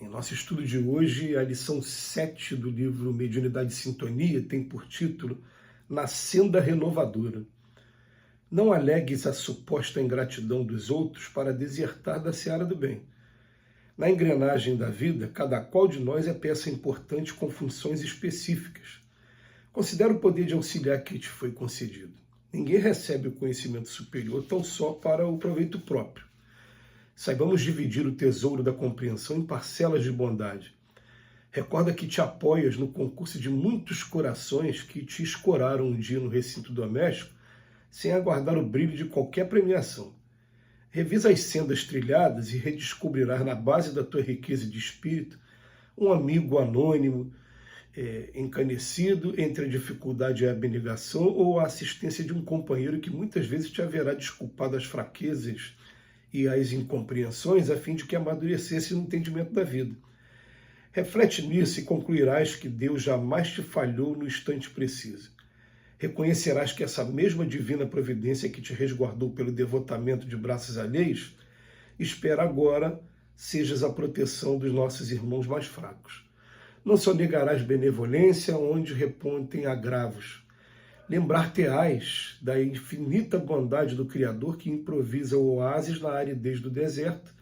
Em nosso estudo de hoje, a lição 7 do livro Mediunidade e Sintonia tem por título Na Senda Renovadora. Não alegues a suposta ingratidão dos outros para desertar da seara do bem. Na engrenagem da vida, cada qual de nós é peça importante com funções específicas. Considera o poder de auxiliar que te foi concedido. Ninguém recebe o conhecimento superior tão só para o proveito próprio. Saibamos dividir o tesouro da compreensão em parcelas de bondade. Recorda que te apoias no concurso de muitos corações que te escoraram um dia no recinto doméstico sem aguardar o brilho de qualquer premiação. Revisa as sendas trilhadas e redescobrirás na base da tua riqueza de espírito um amigo anônimo, encanecido entre a dificuldade e a abnegação ou a assistência de um companheiro que muitas vezes te haverá desculpado as fraquezas e as incompreensões a fim de que amadurecesse no entendimento da vida. Reflete nisso e concluirás que Deus jamais te falhou no instante preciso. Reconhecerás que essa mesma divina providência que te resguardou pelo devotamento de braços alheios, espera agora sejas a proteção dos nossos irmãos mais fracos. Não sonegarás benevolência onde repontem agravos. Lembrar-te-ás da infinita bondade do Criador que improvisa oásis na aridez do deserto,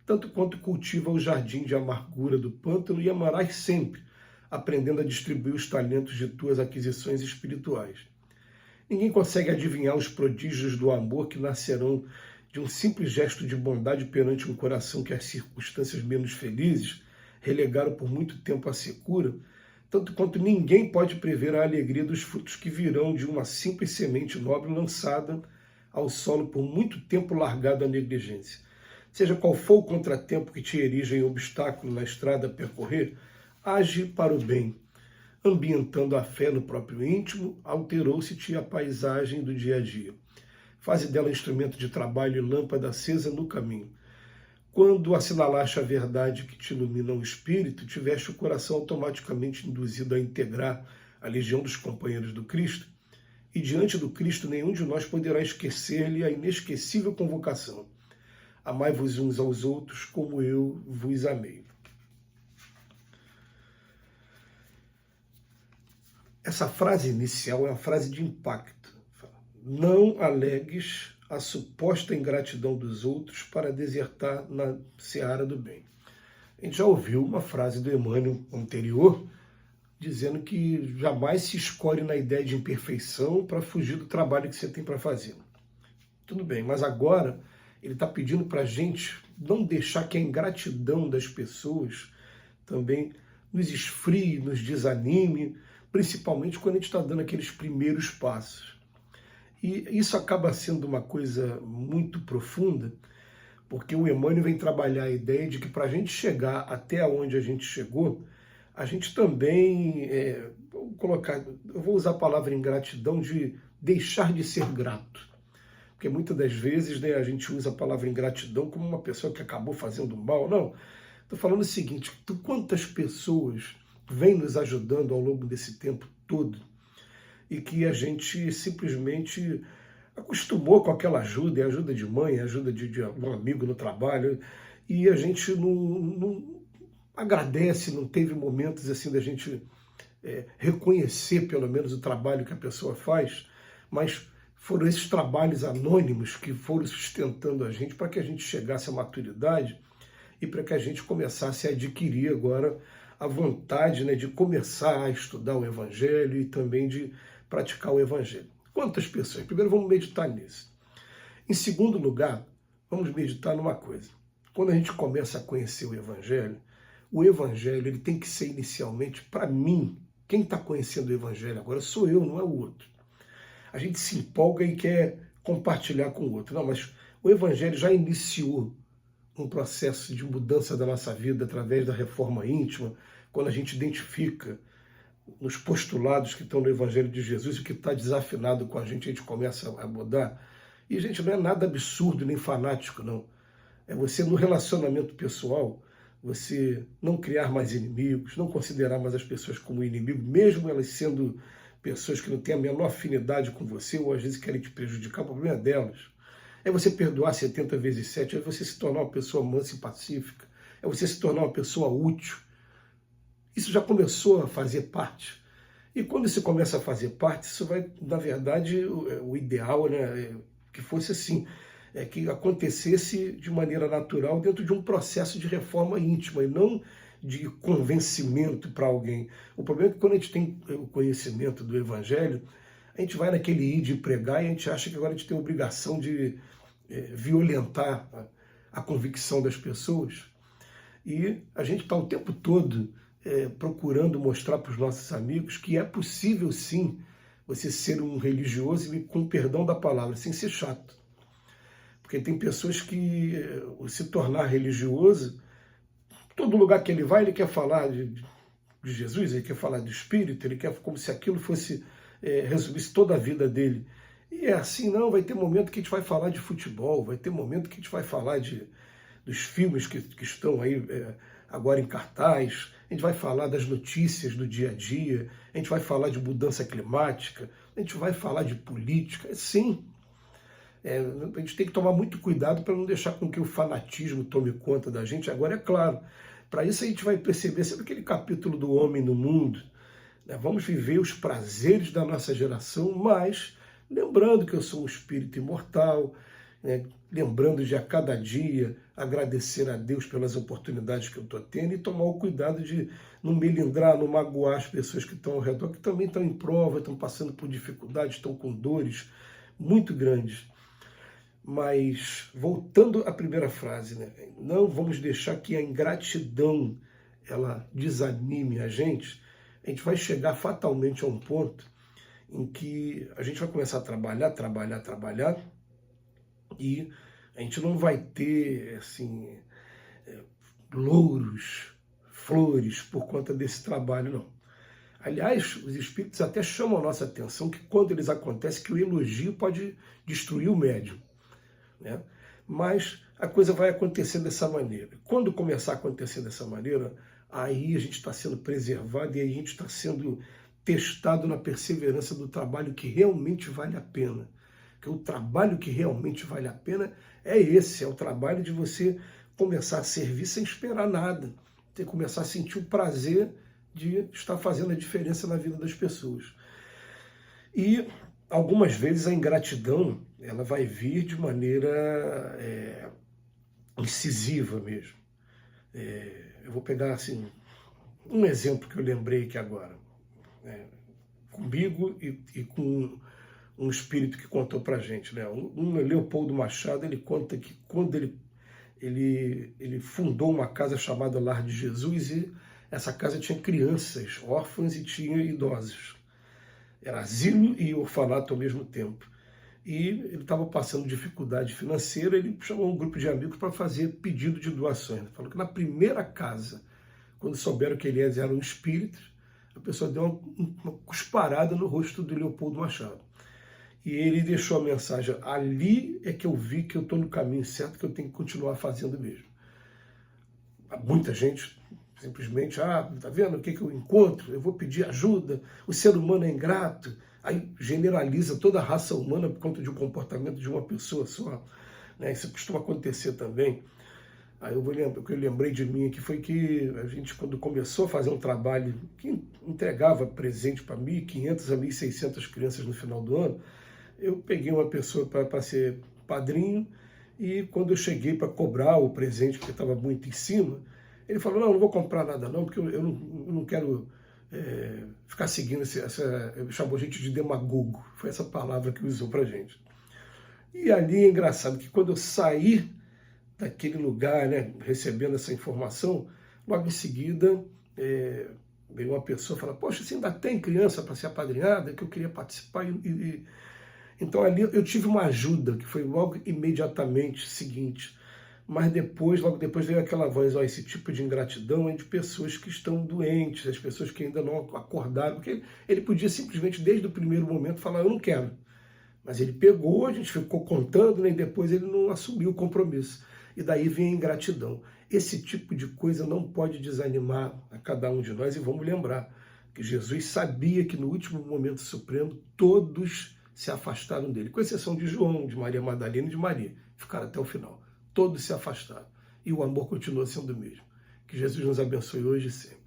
tanto quanto cultiva o jardim de amargura do pântano, e amarás sempre, aprendendo a distribuir os talentos de tuas aquisições espirituais. Ninguém consegue adivinhar os prodígios do amor que nascerão de um simples gesto de bondade perante um coração que as circunstâncias menos felizes relegaram por muito tempo à secura, tanto quanto ninguém pode prever a alegria dos frutos que virão de uma simples semente nobre lançada ao solo por muito tempo largado à negligência. Seja qual for o contratempo que te erija em obstáculo na estrada a percorrer, age para o bem. Ambientando a fé no próprio íntimo, alterou-se-te a paisagem do dia a dia. Faze dela instrumento de trabalho e lâmpada acesa no caminho. Quando assinalaste a verdade que te ilumina o espírito, tiveste o coração automaticamente induzido a integrar a legião dos companheiros do Cristo, e diante do Cristo nenhum de nós poderá esquecer-lhe a inesquecível convocação. Amai-vos uns aos outros como eu vos amei. Essa frase inicial é uma frase de impacto. Não alegues a suposta ingratidão dos outros para desertar na seara do bem. A gente já ouviu uma frase do Emmanuel anterior, dizendo que jamais se escolhe na ideia de imperfeição para fugir do trabalho que você tem para fazer. Tudo bem, mas agora ele está pedindo para a gente não deixar que a ingratidão das pessoas também nos esfrie, nos desanime, principalmente quando a gente está dando aqueles primeiros passos. E isso acaba sendo uma coisa muito profunda, porque o Emmanuel vem trabalhar a ideia de que para a gente chegar até onde a gente chegou, a gente também, eu vou usar a palavra ingratidão, de deixar de ser grato. Porque muitas das vezes a gente usa a palavra ingratidão como uma pessoa que acabou fazendo mal. Não, estou falando o seguinte, quantas pessoas vêm nos ajudando ao longo desse tempo todo, e que a gente simplesmente acostumou com aquela ajuda, ajuda de mãe, ajuda de um amigo no trabalho, e a gente não agradece, não teve momentos assim da gente reconhecer pelo menos o trabalho que a pessoa faz, mas foram esses trabalhos anônimos que foram sustentando a gente para que a gente chegasse à maturidade e para que a gente começasse a adquirir agora a vontade, de começar a estudar o Evangelho e também de praticar o Evangelho. Quantas pessoas? Primeiro vamos meditar nisso. Em segundo lugar, vamos meditar numa coisa. Quando a gente começa a conhecer o Evangelho ele tem que ser inicialmente, para mim, quem está conhecendo o Evangelho agora sou eu, não é o outro. A gente se empolga e quer compartilhar com o outro. Não, mas o Evangelho já iniciou um processo de mudança da nossa vida através da reforma íntima, quando a gente identifica nos postulados que estão no Evangelho de Jesus, o que está desafinado com a gente começa a mudar. E, gente, não é nada absurdo nem fanático, não. É você, no relacionamento pessoal, você não criar mais inimigos, não considerar mais as pessoas como inimigo, mesmo elas sendo pessoas que não têm a menor afinidade com você, ou às vezes querem te prejudicar, o problema é delas. É você perdoar 70 vezes 7, é você se tornar uma pessoa mansa e pacífica, é você se tornar uma pessoa útil. Isso já começou a fazer parte. E quando isso começa a fazer parte, isso vai, na verdade, o ideal, né, é que fosse assim, é que acontecesse de maneira natural dentro de um processo de reforma íntima e não de convencimento para alguém. O problema é que quando a gente tem o conhecimento do Evangelho, a gente vai naquele ir de pregar e a gente acha que agora a gente tem a obrigação de violentar a convicção das pessoas. E a gente está o tempo todo procurando mostrar para os nossos amigos que é possível sim você ser um religioso e, com perdão da palavra, sem ser chato. Porque tem pessoas que se tornar religioso, todo lugar que ele vai, ele quer falar de Jesus, ele quer falar de Espírito, ele quer como se aquilo fosse, resumisse toda a vida dele. E é assim, não, vai ter momento que a gente vai falar de futebol, vai ter momento que a gente vai falar dos filmes que estão aí agora em cartaz, a gente vai falar das notícias do dia a dia, a gente vai falar de mudança climática, a gente vai falar de política, sim. A gente tem que tomar muito cuidado para não deixar com que o fanatismo tome conta da gente. Agora, é claro, para isso a gente vai perceber sempre aquele capítulo do homem no mundo, né? Vamos viver os prazeres da nossa geração, mas lembrando que eu sou um espírito imortal, né? Lembrando de a cada dia agradecer a Deus pelas oportunidades que eu estou tendo e tomar o cuidado de não melindrar, não magoar as pessoas que estão ao redor, que também estão em prova, estão passando por dificuldades, estão com dores muito grandes. Mas, voltando à primeira frase, né? Não vamos deixar que a ingratidão ela desanime a gente vai chegar fatalmente a um ponto em que a gente vai começar a trabalhar, e a gente não vai ter, assim, louros, flores por conta desse trabalho, não. Aliás, os espíritos até chamam a nossa atenção que quando eles acontecem, que o elogio pode destruir o médium, né? Mas a coisa vai acontecer dessa maneira. Quando começar a acontecer dessa maneira, aí a gente está sendo preservado e aí a gente está sendo testado na perseverança do trabalho que realmente vale a pena. Porque o trabalho que realmente vale a pena é esse, é o trabalho de você começar a servir sem esperar nada, você começar a sentir o prazer de estar fazendo a diferença na vida das pessoas. E algumas vezes a ingratidão ela vai vir de maneira incisiva mesmo. Eu vou pegar assim um exemplo que eu lembrei aqui agora, comigo e com um espírito que contou para a gente, né? Leopoldo Machado, ele conta que quando ele fundou uma casa chamada Lar de Jesus, e essa casa tinha crianças órfãs e tinha idosos. Era asilo e orfanato ao mesmo tempo. E ele estava passando dificuldade financeira, ele chamou um grupo de amigos para fazer pedido de doações. Ele falou que na primeira casa, quando souberam que ele era um espírito, a pessoa deu uma cusparada no rosto do Leopoldo Machado. E ele deixou a mensagem: ali é que eu vi que eu estou no caminho certo, que eu tenho que continuar fazendo mesmo. Muita gente simplesmente, tá vendo o que eu encontro? Eu vou pedir ajuda, o ser humano é ingrato. Aí generaliza toda a raça humana por conta de um comportamento de uma pessoa só, né? Isso costuma acontecer também. Aí o que eu lembrei de mim aqui foi que a gente, quando começou a fazer um trabalho que entregava presente para 1.500 a 1.600 crianças no final do ano, eu peguei uma pessoa para ser padrinho, e quando eu cheguei para cobrar o presente, porque estava muito em cima, ele falou: não vou comprar nada não, porque eu não quero ficar seguindo chamou a gente de demagogo, foi essa palavra que usou para a gente. E ali é engraçado que quando eu saí daquele lugar, né, recebendo essa informação, logo em seguida veio uma pessoa e falou: poxa, você ainda tem criança para ser apadrinhada, que eu queria participar. Então ali eu tive uma ajuda, que foi logo imediatamente seguinte. Mas logo depois veio aquela voz: esse tipo de ingratidão é de pessoas que estão doentes, as pessoas que ainda não acordaram. Porque ele podia simplesmente, desde o primeiro momento, falar: eu não quero. Mas ele pegou, a gente ficou contando, né, e depois ele não assumiu o compromisso. E daí vem a ingratidão. Esse tipo de coisa não pode desanimar a cada um de nós. E vamos lembrar que Jesus sabia que no último momento supremo todos se afastaram dele, com exceção de João, de Maria Madalena e de Maria. Ficaram até o final. Todos se afastaram. E o amor continua sendo o mesmo. Que Jesus nos abençoe hoje e sempre.